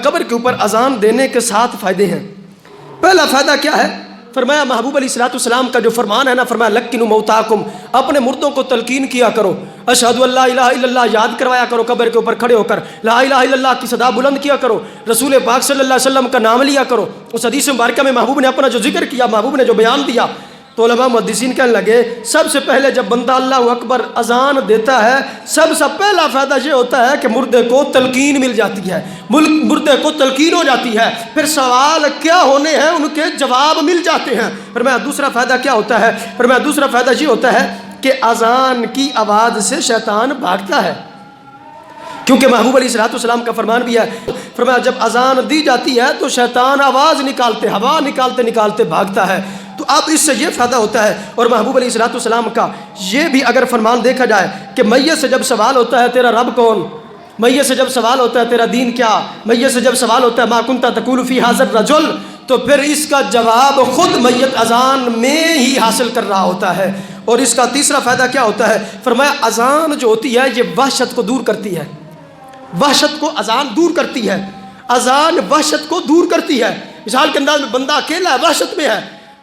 قبر کے اوپر اذان دینے کے 7 فائدے ہیں۔ پہلا فائدہ کیا ہے؟ فرمایا محبوب علیہ السلام کا جو فرمان ہے نا، فرمایا لکنوا موتاکم، اپنے مردوں کو تلقین کیا کرو، اشہدو اللہ الہ الا اللہ یاد کروایا کرو، قبر کے اوپر کھڑے ہو کر لا الہ الا اللہ کی صدا بلند کیا کرو، رسول پاک صلی اللہ علیہ وسلم کا نام لیا کرو۔ اس حدیث مبارکہ میں محبوب نے اپنا جو ذکر کیا، محبوب نے جو بیان دیا، تو علماء محدثین کہنے لگے سب سے پہلے جب بندہ اللہ اکبر اذان دیتا ہے، سب سے پہلا فائدہ یہ ہوتا ہے کہ مردے کو تلقین مل جاتی ہے، مردے کو تلقین ہو جاتی ہے، پھر سوال کیا ہونے ہیں ان کے جواب مل جاتے ہیں۔ فرمایا دوسرا فائدہ کیا ہوتا ہے؟ فرمایا دوسرا فائدہ یہ ہوتا ہے کہ اذان کی آواز سے شیطان بھاگتا ہے، کیونکہ محبوب علیہ السلام کا فرمان بھی ہے، فرمایا جب اذان دی جاتی ہے تو شیطان آواز نکالتے، ہوا نکالتے نکالتے بھاگتا ہے۔ تو اب اس سے یہ فائدہ ہوتا ہے، اور محبوب علیہ السلام کا یہ بھی اگر فرمان دیکھا جائے کہ میت سے جب سوال ہوتا ہے تیرا رب کون، میت سے جب سوال ہوتا ہے تیرا دین کیا، میت سے جب سوال ہوتا ہے ما کنت تقول فی ھذا الرجل، تو پھر اس کا جواب خود میت اذان میں ہی حاصل کر رہا ہوتا ہے۔ اور اس کا تیسرا فائدہ کیا ہوتا ہے؟ فرمایا اذان جو ہوتی ہے یہ وحشت کو دور کرتی ہے، وحشت کو اذان دور کرتی ہے، اذان وحشت کو دور کرتی ہے۔ مثال کے انداز میں بندہ اکیلا ہے، وحشت میں ہے،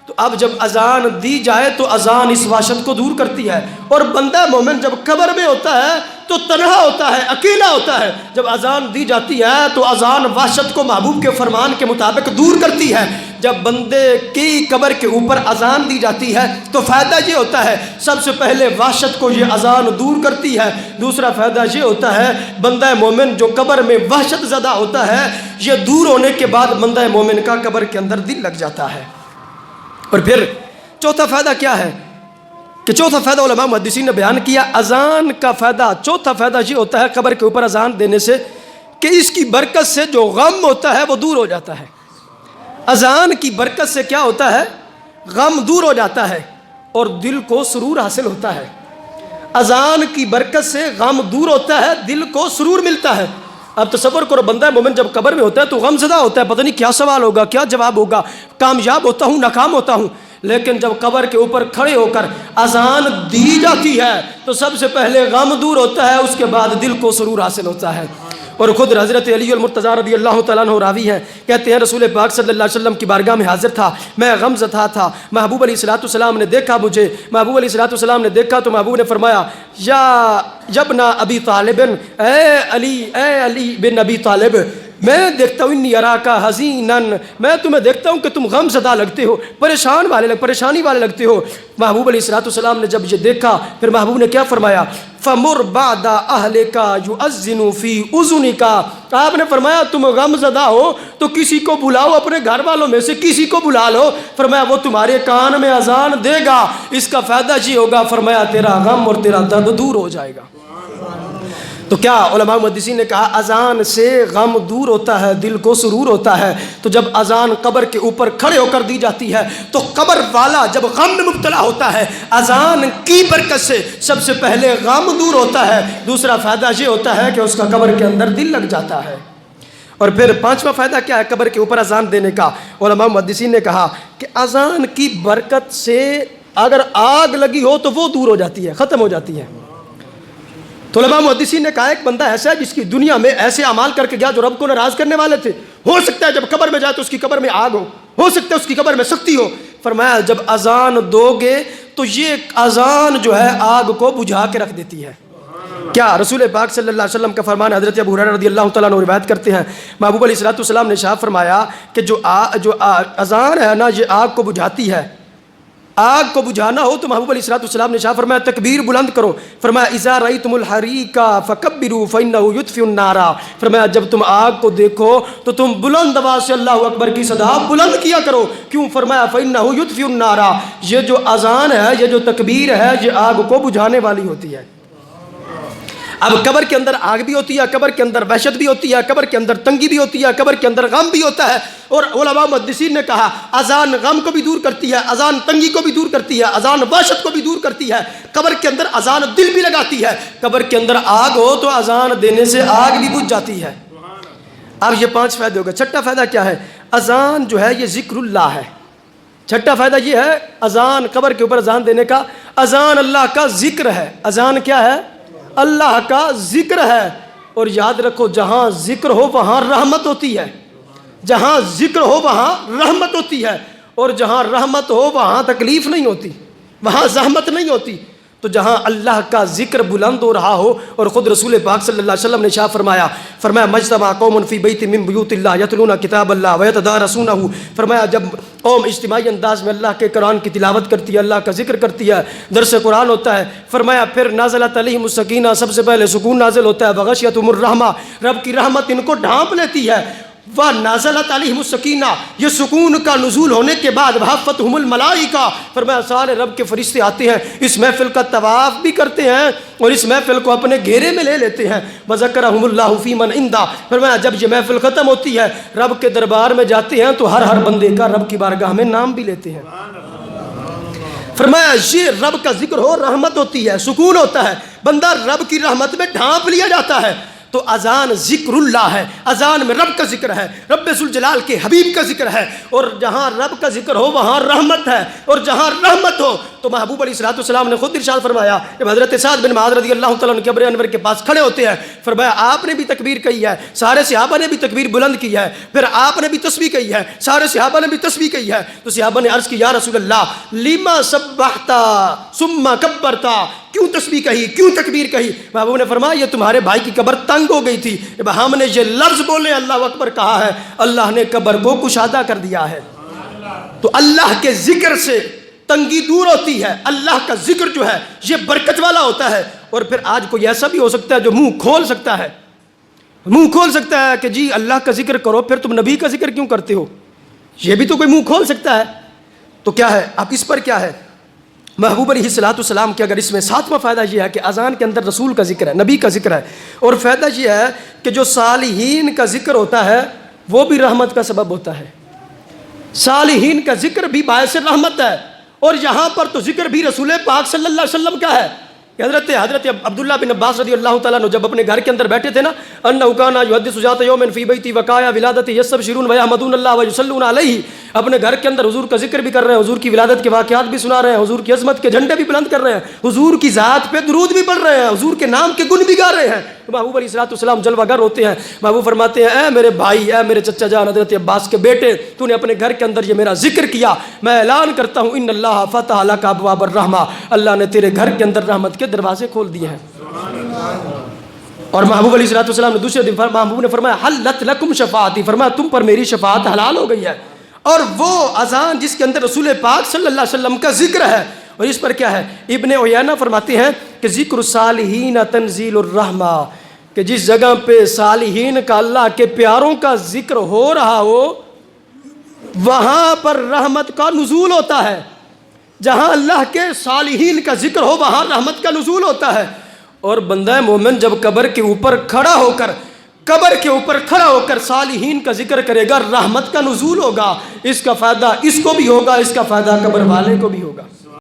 تو اب جب اذان دی جائے تو اذان اس وحشت کو دور کرتی ہے۔ اور بندہ مومن جب قبر میں ہوتا ہے تو تنہا ہوتا ہے، اکیلا ہوتا ہے، جب اذان دی جاتی ہے تو اذان وحشت کو محبوب کے فرمان کے مطابق دور کرتی ہے۔ جب بندے کی قبر کے اوپر اذان دی جاتی ہے تو فائدہ یہ ہوتا ہے، سب سے پہلے وحشت کو یہ اذان دور کرتی ہے، دوسرا فائدہ یہ ہوتا ہے بندہ مومن جو قبر میں وحشت زدہ ہوتا ہے، یہ دور ہونے کے بعد بندہ مومن کا قبر کے اندر دل لگ جاتا ہے۔ اور پھر چوتھا فائدہ کیا ہے کہ چوتھا فائدہ علماء محدثین نے بیان کیا، اذان کا فائدہ، چوتھا فائدہ یہ ہوتا ہے قبر کے اوپر اذان دینے سے کہ اس کی برکت سے جو غم ہوتا ہے وہ دور ہو جاتا ہے۔ اذان کی برکت سے کیا ہوتا ہے؟ غم دور ہو جاتا ہے اور دل کو سرور حاصل ہوتا ہے۔ اذان کی برکت سے غم دور ہوتا ہے، دل کو سرور ملتا ہے۔ اب تصور کرو بندہ مومن جب قبر میں ہوتا ہے تو غم زدہ ہوتا ہے، پتہ نہیں کیا سوال ہوگا، کیا جواب ہوگا، کامیاب ہوتا ہوں ناکام ہوتا ہوں۔ لیکن جب قبر کے اوپر کھڑے ہو کر اذان دی جاتی ہے تو سب سے پہلے غم دور ہوتا ہے، اس کے بعد دل کو سرور حاصل ہوتا ہے۔ اور خود حضرت علی المرتضیٰ رضی اللہ تعالیٰ عنہ راوی ہیں، کہتے ہیں رسول پاک صلی اللہ علیہ وسلم کی بارگاہ میں حاضر تھا، میں غمزدہ تھا، محبوب علیہ السلام نے دیکھا مجھے، محبوب علیہ السلام نے دیکھا تو محبوب نے فرمایا یا ابن ابی طالب، اے علی بن ابی طالب، میں دیکھتا ہوں انی اراکا حزینن، میں تمہیں دیکھتا ہوں کہ تم غم زدہ لگتے ہو، پریشانی والے لگتے ہو۔ محبوب علیہ السلام نے جب یہ دیکھا پھر محبوب نے کیا فرمایا؟ فمر بعد اہلک یؤذن فی اذنک، آپ نے فرمایا تم غم زدہ ہو تو کسی کو بلاؤ، اپنے گھر والوں میں سے کسی کو بلا لو، فرمایا وہ تمہارے کان میں اذان دے گا، اس کا فائدہ یہ ہوگا، فرمایا تیرا غم اور تیرا درد دور ہو جائے گا۔ تو کیا علماء محدثین نے کہا اذان سے غم دور ہوتا ہے، دل کو سرور ہوتا ہے۔ تو جب اذان قبر کے اوپر کھڑے ہو کر دی جاتی ہے تو قبر والا جب غم میں مبتلا ہوتا ہے، اذان کی برکت سے سب سے پہلے غم دور ہوتا ہے، دوسرا فائدہ یہ ہوتا ہے کہ اس کا قبر کے اندر دل لگ جاتا ہے۔ اور پھر پانچواں فائدہ کیا ہے قبر کے اوپر اذان دینے کا؟ علماء محدثین نے کہا کہ اذان کی برکت سے اگر آگ لگی ہو تو وہ دور ہو جاتی ہے، ختم ہو جاتی ہے۔ تو علماء محدثین نے کہا ایک بندہ ایسا ہے جس کی دنیا میں ایسے اعمال کر کے گیا جو رب کو ناراض کرنے والے تھے، ہو سکتا ہے جب قبر میں جائے تو اس کی قبر میں آگ ہو سکتا ہے اس کی قبر میں سختی ہو، فرمایا جب اذان دو گے تو یہ اذان جو ہے آگ کو بجھا کے رکھ دیتی ہے۔ کیا رسول پاک صلی اللہ علیہ وسلم کا فرمان، حضرت ابو ہریرہ رضی اللہ تعالیٰ عنہ روایت کرتے ہیں، محبوب علیہ السلام نے ارشاد فرمایا کہ جو اذان ہے نا یہ آگ کو بجھاتی ہے، آگ کو بجھانا ہو تو محبوب علیہ السلام نے شاہ فرمایا تکبیر بلند کرو، فرمایا اذا رأیتم الحریق فکبروا فإنه یطفئ النار، فرمایا جب تم آگ کو دیکھو تو تم بلند آواز سے اللہ اکبر کی صدا بلند کیا کرو، کیوں؟ فرمایا فإنه یطفئ النار، یہ جو اذان ہے، یہ جو تکبیر ہے، یہ آگ کو بجھانے والی ہوتی ہے۔ اب قبر کے اندر آگ بھی ہوتی ہے، قبر کے اندر وحشت بھی ہوتی ہے، قبر کے اندر تنگی بھی ہوتی ہے، قبر کے اندر غم بھی ہوتا ہے، اور علماء محدثین نے کہا اذان غم کو بھی دور کرتی ہے، اذان تنگی کو بھی دور کرتی ہے، اذان وحشت کو بھی دور کرتی ہے، قبر کے اندر اذان دل بھی لگاتی ہے، قبر کے اندر آگ ہو تو اذان دینے سے آگ بھی بجھ جاتی ہے۔ اب یہ 5 فائدے ہو گئے۔ چھٹا فائدہ کیا ہے؟ اذان جو ہے یہ ذکر اللہ ہے۔ چھٹا فائدہ یہ ہے اذان، قبر کے اوپر اذان دینے کا، اذان اللہ کا ذکر ہے۔ اذان کیا ہے؟ اللہ کا ذکر ہے۔ اور یاد رکھو جہاں ذکر ہو وہاں رحمت ہوتی ہے، جہاں ذکر ہو وہاں رحمت ہوتی ہے، اور جہاں رحمت ہو وہاں تکلیف نہیں ہوتی، وہاں زحمت نہیں ہوتی۔ تو جہاں اللہ کا ذکر بلند ہو رہا ہو، اور خود رسول پاک صلی اللہ علیہ وسلم نے ارشاد فرمایا مجتمع قوم فی بیت من بیوت اللہ یتلون کتاب اللہ ویتدارسونہ، فرمایا جب قوم اجتماعی انداز میں اللہ کے قرآن کی تلاوت کرتی ہے، اللہ کا ذکر کرتی ہے، درس قرآن ہوتا ہے، فرمایا پھر نازلت علیہم السکینہ، سب سے پہلے سکون نازل ہوتا ہے، وغشیتہم الرحمہ، رب کی رحمت ان کو ڈھانپ لیتی ہے، وَنَازَلَتْ عَلَيْهِمُ السَّكِينَةُ، یہ سکون کا نزول ہونے کے بعد وَحَفَّتْهُمُ الْمَلَائِكَةُ، فرمایا سارے رب کے فرشتے آتے ہیں، اس محفل کا طواف بھی کرتے ہیں اور اس محفل کو اپنے گھیرے میں لے لیتے ہیں، وَذَكَرَهُمُ اللَّهُ فِي مَنْ عِنْدَهُ، فرمایا جب یہ محفل ختم ہوتی ہے رب کے دربار میں جاتے ہیں تو ہر بندے کا رب کی بارگاہ میں نام بھی لیتے ہیں۔ فرمایا یہ رب کا ذکر ہو رحمت ہوتی ہے، سکون ہوتا ہے، بندہ رب کی رحمت میں ڈھانپ لیا جاتا ہے۔ تو اذان ذکر اللہ ہے، اذان میں رب کا ذکر ہے، رب ذوالجلال کے حبیب کا ذکر ہے، اور جہاں رب کا ذکر ہو وہاں رحمت ہے، اور جہاں رحمت ہو تو محبوب علیہ السلام نے خود ارشاد فرمایا جب حضرت سعد بن معاذ رضی اللہ تعالیٰ عنہ قبر انور کے پاس کھڑے ہوتے ہیں، فرمایا آپ نے بھی تکبیر کہی ہے، سارے صحابہ نے بھی تکبیر بلند کی ہے، پھر آپ نے بھی تسبیح کہی ہے، سارے صحابہ نے بھی تسبیح کہی ہے، تو صحابہ نے عرض کی یا رسول اللہ لما سبحتا ثم کبرتا، کیوں تسبیح کہی، کیوں تکبیر کہی؟ محبوب نے فرمایا یہ تمہارے بھائی کی قبر تنگ ہو گئی تھی، جب ہم نے یہ لفظ بولے اللہ اکبر کہا ہے اللہ نے قبر کو کشادہ کر دیا ہے۔ تو اللہ کے ذکر سے تنگی دور ہوتی ہے، اللہ کا ذکر جو ہے یہ برکت والا ہوتا ہے۔ اور پھر آج کوئی ایسا بھی ہو سکتا ہے جو منہ کھول سکتا ہے، منہ کھول سکتا ہے کہ جی اللہ کا ذکر کرو، پھر تم نبی کا ذکر کیوں کرتے ہو؟ یہ بھی تو کوئی منہ کھول سکتا ہے۔ تو کیا ہے اب اس پر کیا ہے؟ محبوب علیہ السلام کے اگر اس میں ساتواں فائدہ یہ ہے کہ اذان کے اندر رسول کا ذکر ہے، نبی کا ذکر ہے، اور فائدہ یہ ہے کہ جو صالحین کا ذکر ہوتا ہے وہ بھی رحمت کا سبب ہوتا ہے، صالحین کا ذکر بھی باعث رحمت ہے۔ اور یہاں پر تو ذکر بھی رسول پاک صلی اللہ علیہ وسلم کا ہے کہ حضرت عبداللہ بن عباس رضی اللہ تعالیٰ عنہ جب اپنے گھر کے اندر بیٹھے تھے نا، انہ کان یحدث ذات یوم فی بیتی وقایا ولادتی یستبشرون ویحمدون اللہ ویصلون علیہ، اپنے گھر کے اندر حضور کا ذکر بھی کر رہے ہیں، حضور کی ولادت کے واقعات بھی سنا رہے ہیں، حضور کی عظمت کے جھنڈے بھی بلند کر رہے ہیں، حضور کی ذات پہ درود بھی پڑھ رہے ہیں، حضور کے نام کے گن بھی گا رہے ہیں۔ محبوب علیہ السلام جلوہ گر ہوتے ہیں، محبوب فرماتے ہیں اے میرے بھائی، اے میرے چچا جان حضرت عباس کے بیٹے، تو نے اپنے گھر کے اندر یہ میرا ذکر کیا، میں اعلان کرتا ہوں ان اللہ فتح لک ابواب الرحمہ، اللہ نے تیرے گھر کے اندر رحمت کے دروازے کھول دیے ہیں۔ اور محبوب علیہ السلام نے دوسرے دن محبوب نے فرمایا حلت لکم شفاعتی، فرمایا تم پر میری شفاعت حلال ہو گئی ہے۔ اور وہ اذان جس کے اندر رسول پاک صلی اللہ علیہ وسلم کا ذکر ہے، اور اس پر کیا ہے ابن عیینہ فرماتے ہیں کہ ذکر الصالحین تنزیل الرحمہ، کہ جس جگہ پہ صالحین کا اللہ کے پیاروں کا ذکر ہو رہا ہو وہاں پر رحمت کا نزول ہوتا ہے، جہاں اللہ کے صالحین کا ذکر ہو وہاں رحمت کا نزول ہوتا ہے۔ اور بندہ مومن جب قبر کے اوپر کھڑا ہو کر صالحین کا ذکر کرے گا، رحمت کا نزول ہوگا، اس کا فائدہ اس کو بھی ہوگا، اس کا فائدہ قبر والے کو بھی ہوگا۔